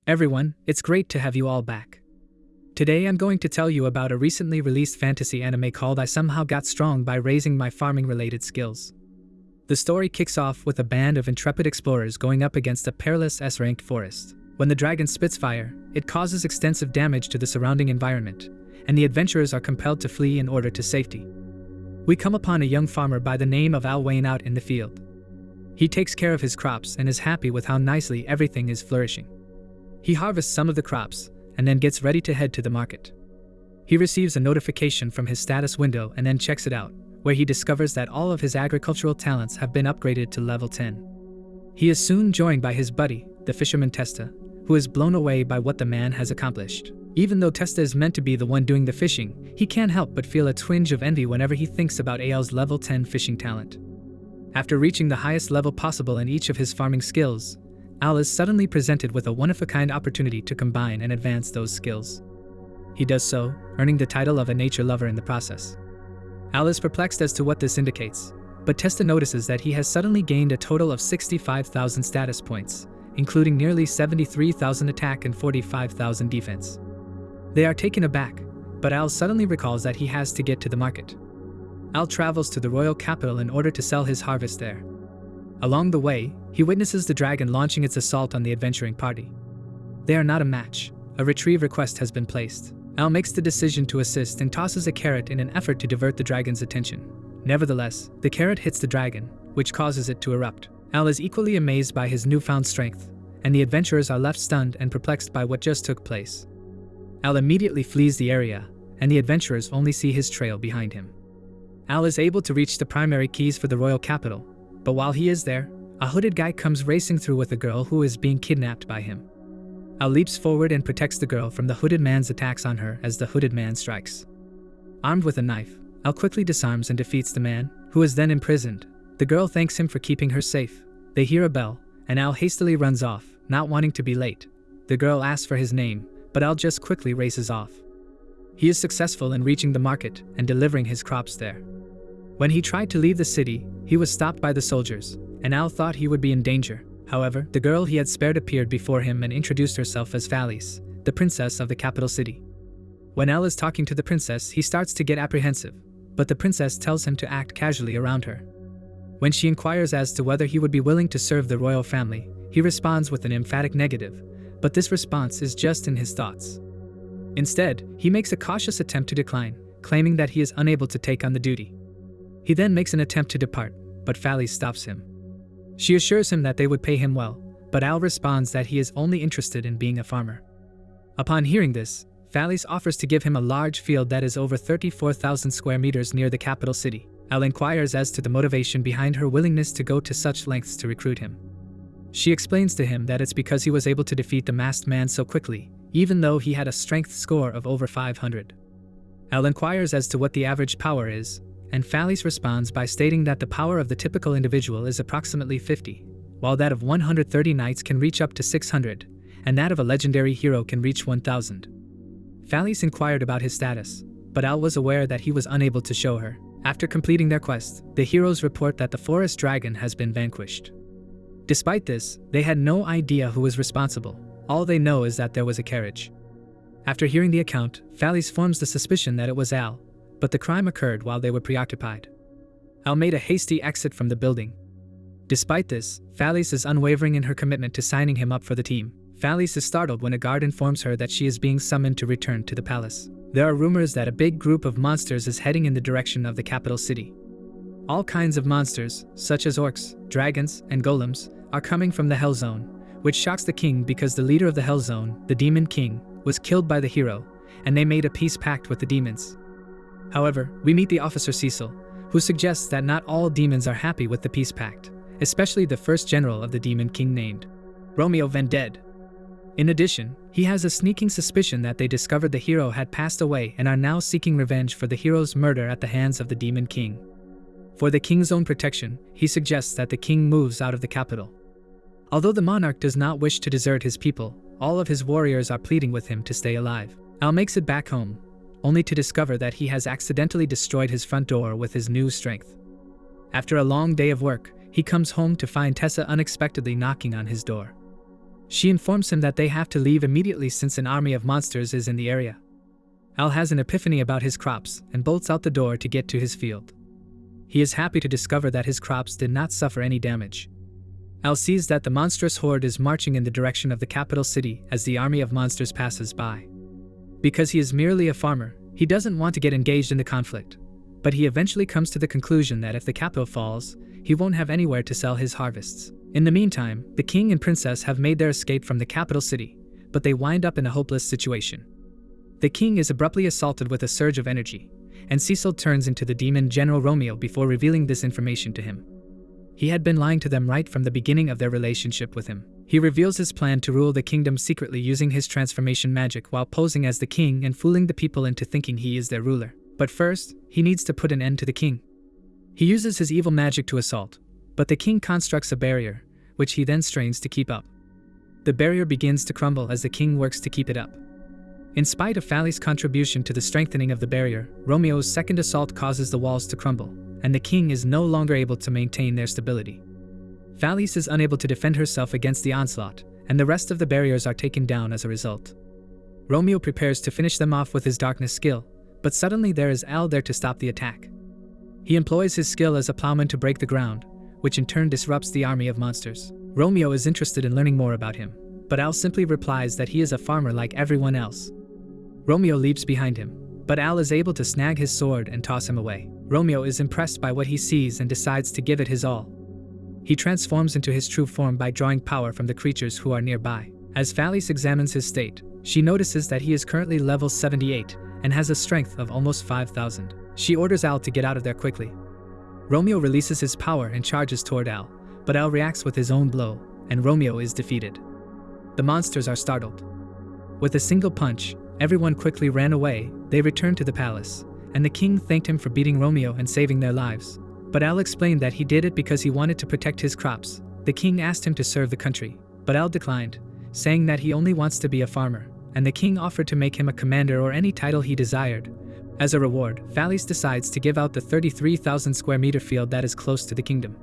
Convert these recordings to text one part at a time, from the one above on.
Everyone, it's great to have you all back. Today I'm going to tell you about a recently released fantasy anime called I Somehow Got Strong by Raising My Farming-Related Skills. The story kicks off with a band of intrepid explorers going up against a perilous S-ranked forest. When the dragon spits fire, it causes extensive damage to the surrounding environment, and the adventurers are compelled to flee in order to safety. We come upon a young farmer by the name of Al Wayne out in the field. He takes care of his crops and is happy with how nicely everything is flourishing. He harvests some of the crops, and then gets ready to head to the market. He receives a notification from his status window and then checks it out, where he discovers that all of his agricultural talents have been upgraded to level 10. He is soon joined by his buddy, the fisherman Testa, who is blown away by what the man has accomplished. Even though Testa is meant to be the one doing the fishing, he can't help but feel a twinge of envy whenever he thinks about Al's level 10 fishing talent. After reaching the highest level possible in each of his farming skills, Al is suddenly presented with a one-of-a-kind opportunity to combine and advance those skills. He does so, earning the title of a nature lover in the process. Al is perplexed as to what this indicates, but Testa notices that he has suddenly gained a total of 65,000 status points, including nearly 73,000 attack and 45,000 defense. They are taken aback, but Al suddenly recalls that he has to get to the market. Al travels to the royal capital in order to sell his harvest there. Along the way, he witnesses the dragon launching its assault on the adventuring party. They are not a match. A retrieve request has been placed. Al makes the decision to assist and tosses a carrot in an effort to divert the dragon's attention. Nevertheless, the carrot hits the dragon, which causes it to erupt. Al is equally amazed by his newfound strength, and the adventurers are left stunned and perplexed by what just took place. Al immediately flees the area, and the adventurers only see his trail behind him. Al is able to reach the primary keys for the royal capital, but while he is there, a hooded guy comes racing through with a girl who is being kidnapped by him. Al leaps forward and protects the girl from the hooded man's attacks on her as the hooded man strikes. Armed with a knife, Al quickly disarms and defeats the man, who is then imprisoned. The girl thanks him for keeping her safe. They hear a bell, and Al hastily runs off, not wanting to be late. The girl asks for his name, but Al just quickly races off. He is successful in reaching the market and delivering his crops there. When he tried to leave the city, he was stopped by the soldiers, and Al thought he would be in danger. However, the girl he had spared appeared before him and introduced herself as Valis, the princess of the capital city. When Al is talking to the princess, he starts to get apprehensive, but the princess tells him to act casually around her. When she inquires as to whether he would be willing to serve the royal family, he responds with an emphatic negative, but this response is just in his thoughts. Instead, he makes a cautious attempt to decline, claiming that he is unable to take on the duty. He then makes an attempt to depart, but Valis stops him. She assures him that they would pay him well, but Al responds that he is only interested in being a farmer. Upon hearing this, Valis offers to give him a large field that is over 34,000 square meters near the capital city. Al inquires as to the motivation behind her willingness to go to such lengths to recruit him. She explains to him that it's because he was able to defeat the masked man so quickly, even though he had a strength score of over 500. Al inquires as to what the average power is, and Valis responds by stating that the power of the typical individual is approximately 50, while that of 130 knights can reach up to 600, and that of a legendary hero can reach 1,000. Valis inquired about his status, but Al was aware that he was unable to show her. After completing their quest, the heroes report that the forest dragon has been vanquished. Despite this, they had no idea who was responsible. All they know is that there was a carriage. After hearing the account, Valis forms the suspicion that it was Al, but the crime occurred while they were preoccupied. Al made a hasty exit from the building. Despite this, Valis is unwavering in her commitment to signing him up for the team. Valis is startled when a guard informs her that she is being summoned to return to the palace. There are rumors that a big group of monsters is heading in the direction of the capital city. All kinds of monsters, such as orcs, dragons, and golems, are coming from the Hell Zone, which shocks the king because the leader of the Hell Zone, the Demon King, was killed by the hero, and they made a peace pact with the demons. However, we meet the officer Cecil, who suggests that not all demons are happy with the peace pact, especially the first general of the Demon King named Romeo Van Dead. In addition, he has a sneaking suspicion that they discovered the hero had passed away and are now seeking revenge for the hero's murder at the hands of the Demon King. For the king's own protection, he suggests that the king moves out of the capital. Although the monarch does not wish to desert his people, all of his warriors are pleading with him to stay alive. Al makes it back home, only to discover that he has accidentally destroyed his front door with his new strength. After a long day of work, he comes home to find Tessa unexpectedly knocking on his door. She informs him that they have to leave immediately since an army of monsters is in the area. Al has an epiphany about his crops and bolts out the door to get to his field. He is happy to discover that his crops did not suffer any damage. Al sees that the monstrous horde is marching in the direction of the capital city as the army of monsters passes by. Because he is merely a farmer, he doesn't want to get engaged in the conflict, but he eventually comes to the conclusion that if the capital falls, he won't have anywhere to sell his harvests. In the meantime, the king and princess have made their escape from the capital city, but they wind up in a hopeless situation. The king is abruptly assaulted with a surge of energy, and Cecil turns into the demon General Romeo before revealing this information to him. He had been lying to them right from the beginning of their relationship with him. He reveals his plan to rule the kingdom secretly using his transformation magic while posing as the king and fooling the people into thinking he is their ruler. But first, he needs to put an end to the king. He uses his evil magic to assault, but the king constructs a barrier, which he then strains to keep up. The barrier begins to crumble as the king works to keep it up. In spite of Fally's contribution to the strengthening of the barrier, Romeo's second assault causes the walls to crumble, and the king is no longer able to maintain their stability. Fallis is unable to defend herself against the onslaught, and the rest of the barriers are taken down as a result. Romeo prepares to finish them off with his darkness skill, but suddenly there is Al there to stop the attack. He employs his skill as a plowman to break the ground, which in turn disrupts the army of monsters. Romeo is interested in learning more about him, but Al simply replies that he is a farmer like everyone else. Romeo leaps behind him, but Al is able to snag his sword and toss him away. Romeo is impressed by what he sees and decides to give it his all. He transforms into his true form by drawing power from the creatures who are nearby. As Fallis examines his state, she notices that he is currently level 78 and has a strength of almost 5,000. She orders Al to get out of there quickly. Romeo releases his power and charges toward Al, but Al reacts with his own blow, and Romeo is defeated. The monsters are startled. With a single punch, everyone quickly ran away. They returned to the palace, and the king thanked him for beating Romeo and saving their lives. But Al explained that he did it because he wanted to protect his crops. The king asked him to serve the country, but Al declined, saying that he only wants to be a farmer, and the king offered to make him a commander or any title he desired. As a reward, Fallis decides to give out the 33,000 square meter field that is close to the kingdom.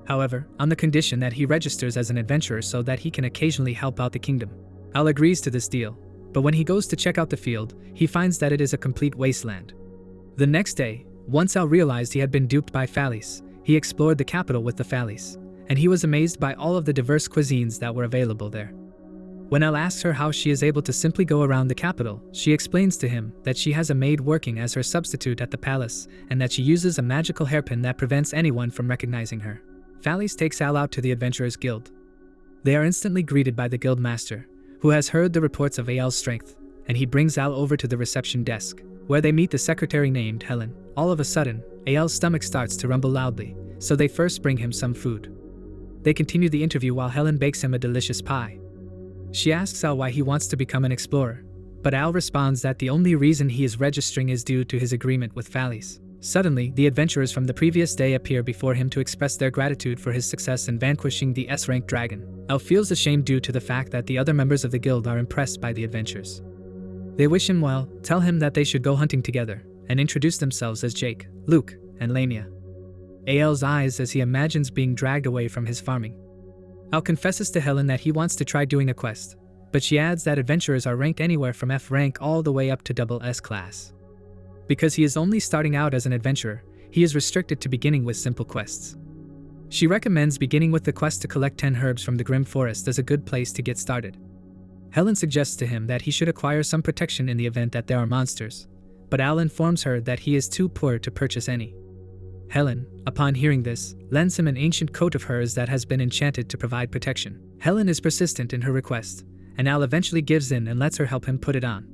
However, on the condition that he registers as an adventurer so that he can occasionally help out the kingdom. Al agrees to this deal, but when he goes to check out the field, he finds that it is a complete wasteland. The next day, once Al realized he had been duped by Fallis, he explored the capital with the Fallis, and he was amazed by all of the diverse cuisines that were available there. When Al asks her how she is able to simply go around the capital, she explains to him that she has a maid working as her substitute at the palace and that she uses a magical hairpin that prevents anyone from recognizing her. Fallis takes Al out to the Adventurers Guild. They are instantly greeted by the guild master, who has heard the reports of Al's strength, and he brings Al over to the reception desk, where they meet the secretary named Helen. All of a sudden, Al's stomach starts to rumble loudly, so they first bring him some food. They continue the interview while Helen bakes him a delicious pie. She asks Al why he wants to become an explorer, but Al responds that the only reason he is registering is due to his agreement with Fallis. Suddenly, the adventurers from the previous day appear before him to express their gratitude for his success in vanquishing the S-rank dragon. Al feels ashamed due to the fact that the other members of the guild are impressed by the adventures. They wish him well, tell him that they should go hunting together, and introduce themselves as Jake, Luke, and Lamia. Al's eyes as he imagines being dragged away from his farming. Al confesses to Helen that he wants to try doing a quest, but she adds that adventurers are ranked anywhere from F rank all the way up to double S class. Because he is only starting out as an adventurer, he is restricted to beginning with simple quests. She recommends beginning with the quest to collect 10 herbs from the Grim Forest as a good place to get started. Helen suggests to him that he should acquire some protection in the event that there are monsters, but Al informs her that he is too poor to purchase any. Helen, upon hearing this, lends him an ancient coat of hers that has been enchanted to provide protection. Helen is persistent in her request, and Al eventually gives in and lets her help him put it on.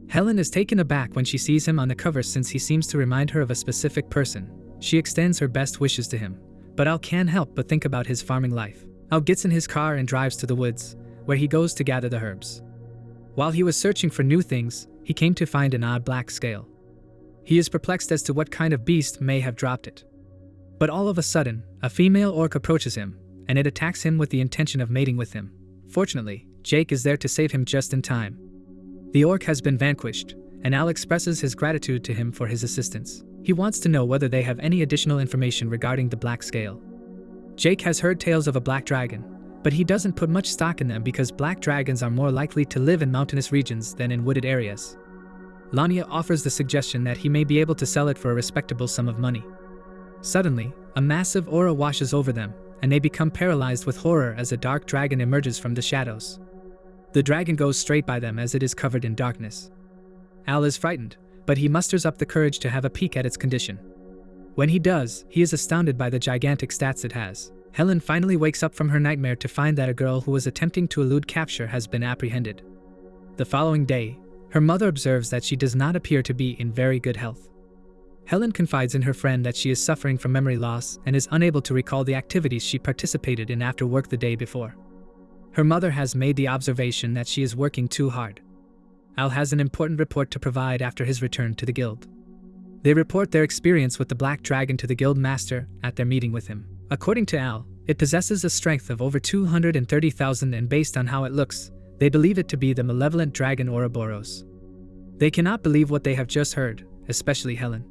Helen is taken aback when she sees him on the cover since he seems to remind her of a specific person. She extends her best wishes to him, but Al can't help but think about his farming life. Al gets in his car and drives to the woods, where he goes to gather the herbs. While he was searching for new things, he came to find an odd black scale. He is perplexed as to what kind of beast may have dropped it. But all of a sudden, a female orc approaches him, and it attacks him with the intention of mating with him. Fortunately, Jake is there to save him just in time. The orc has been vanquished, and Al expresses his gratitude to him for his assistance. He wants to know whether they have any additional information regarding the black scale. Jake has heard tales of a black dragon, But he doesn't put much stock in them because black dragons are more likely to live in mountainous regions than in wooded areas. Lania offers the suggestion that he may be able to sell it for a respectable sum of money. Suddenly, a massive aura washes over them, and they become paralyzed with horror as a dark dragon emerges from the shadows. The dragon goes straight by them as it is covered in darkness. Al is frightened, but he musters up the courage to have a peek at its condition. When he does, he is astounded by the gigantic stats it has. Helen finally wakes up from her nightmare to find that a girl who was attempting to elude capture has been apprehended. The following day, her mother observes that she does not appear to be in very good health. Helen confides in her friend that she is suffering from memory loss and is unable to recall the activities she participated in after work the day before. Her mother has made the observation that she is working too hard. Al has an important report to provide after his return to the guild. They report their experience with the black dragon to the guild master at their meeting with him. According to Al, it possesses a strength of over 230,000 and based on how it looks, they believe it to be the malevolent dragon Ouroboros. They cannot believe what they have just heard, especially Helen.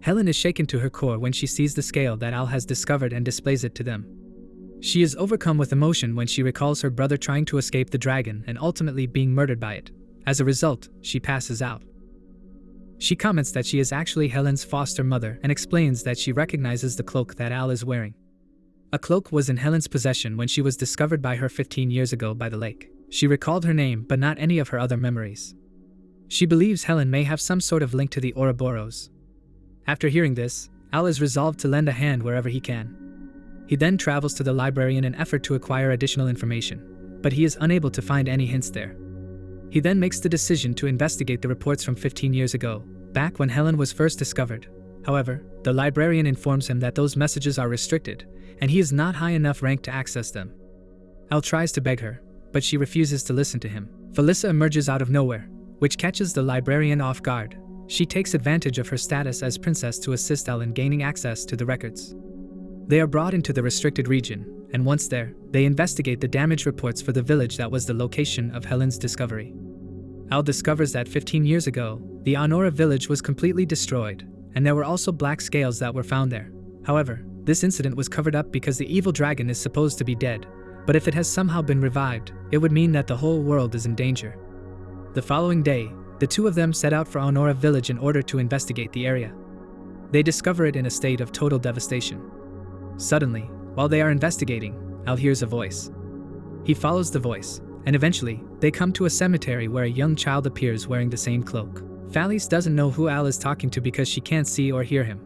Helen is shaken to her core when she sees the scale that Al has discovered and displays it to them. She is overcome with emotion when she recalls her brother trying to escape the dragon and ultimately being murdered by it. As a result, she passes out. She comments that she is actually Helen's foster mother and explains that she recognizes the cloak that Al is wearing. A cloak was in Helen's possession when she was discovered by her 15 years ago by the lake. She recalled her name but not any of her other memories. She believes Helen may have some sort of link to the Ouroboros. After hearing this, Al is resolved to lend a hand wherever he can. He then travels to the library in an effort to acquire additional information, but he is unable to find any hints there. He then makes the decision to investigate the reports from 15 years ago, back when Helen was first discovered. However, the librarian informs him that those messages are restricted, and he is not high enough rank to access them. Al tries to beg her, but she refuses to listen to him. Felissa emerges out of nowhere, which catches the librarian off guard. She takes advantage of her status as princess to assist Al in gaining access to the records. They are brought into the restricted region, and once there, they investigate the damage reports for the village that was the location of Helen's discovery. Al discovers that 15 years ago, the Honora village was completely destroyed, and there were also black scales that were found there. However, this incident was covered up because the evil dragon is supposed to be dead, but if it has somehow been revived, it would mean that the whole world is in danger. The following day, the two of them set out for Honora village in order to investigate the area. They discover it in a state of total devastation. Suddenly, while they are investigating, Al hears a voice. He follows the voice, and eventually, they come to a cemetery where a young child appears wearing the same cloak. Felice doesn't know who Al is talking to because she can't see or hear him.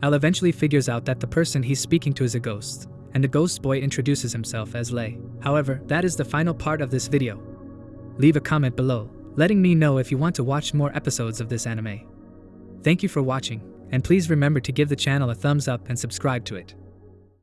Al eventually figures out that the person he's speaking to is a ghost, and the ghost boy introduces himself as Lei. However, that is the final part of this video. Leave a comment below, letting me know if you want to watch more episodes of this anime. Thank you for watching, and please remember to give the channel a thumbs up and subscribe to it.